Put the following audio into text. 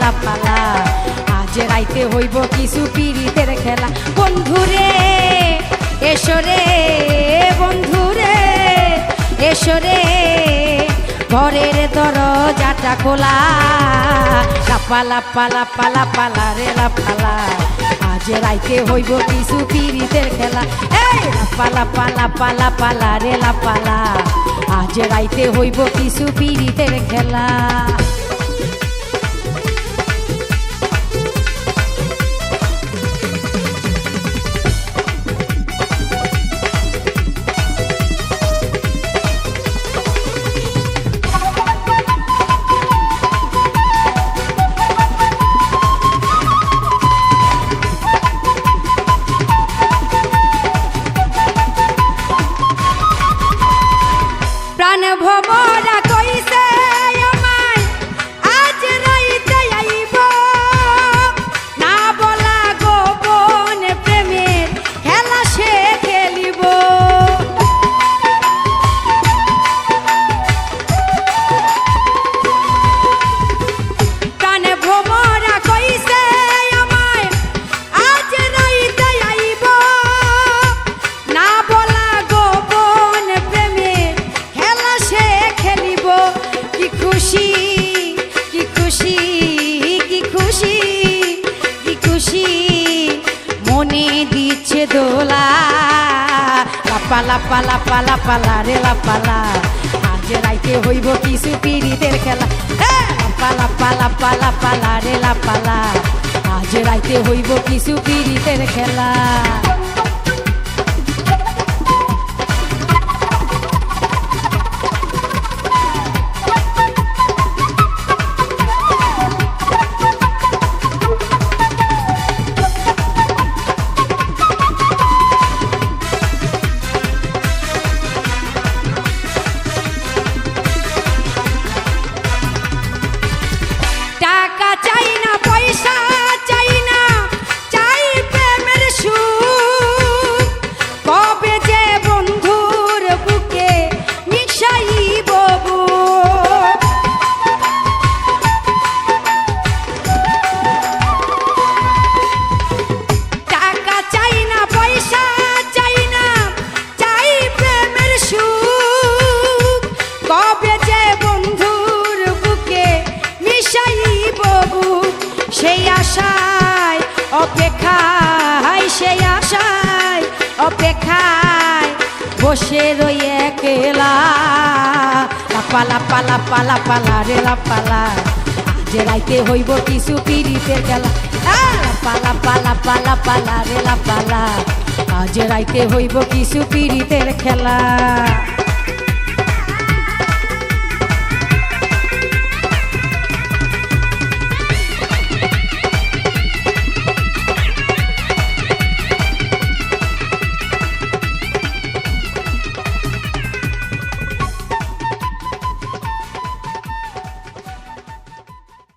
লাপালা আজ রাইতে হইব কিছু পীড়িতের খেলা বন্ধুরে এসরে বন্ধুরে এসরে ঘরের দরজাটা খোলা লাপালা পালা পালা পালা রে লাপালা আজ রাইতে হইব কিছু পীড়িতের খেলা এই লাপালা পালা পালা পালা রে লাপালা আজ রাইতে হইব কিছু পীড়িতের খেলা ভবরা কইছে আমায় আজ রাইতে আইব না বলা গোপন প্রেমের খেলা সে খেলিব প্রাণে ভবরা কইছে আমায় আজ রাইতে আইব না বলা গোপন প্রেমের সে খেলিব কি খুশি কি খুশি কি খুশি কি খুশি মনে দিচ্ছে দোলা লাপালা পালা পালা পালা রে লাপালা আজ রাইতে হইব কিছু পীড়িতের খেলা লাপালা পালা পালা পালা রে লাপালা আজ রাইতে হইব কিছু পীড়িতের খেলা টাকা চাই না পয়সা চাই না চাই প্রেমের সুখ কবে যে বন্ধুর বুকে মিশাইব বুক টাকা চাই না পয়সা চাই না চাই প্রেমের সুখ কবে যে বন্ধুর বুকে মিশাইব সেই আশায় অপেক্ষায় সেই আশায় অপেক্ষায় বসে রই একলা লাপালা পালা পালা পালা রে লাপালা আজ রাইতে হইব কিছু পীড়িতের খেলা পালা পালা পালা পালা রে লাপালা আজ রাইতে হইব কিছু পীড়িতের খেলা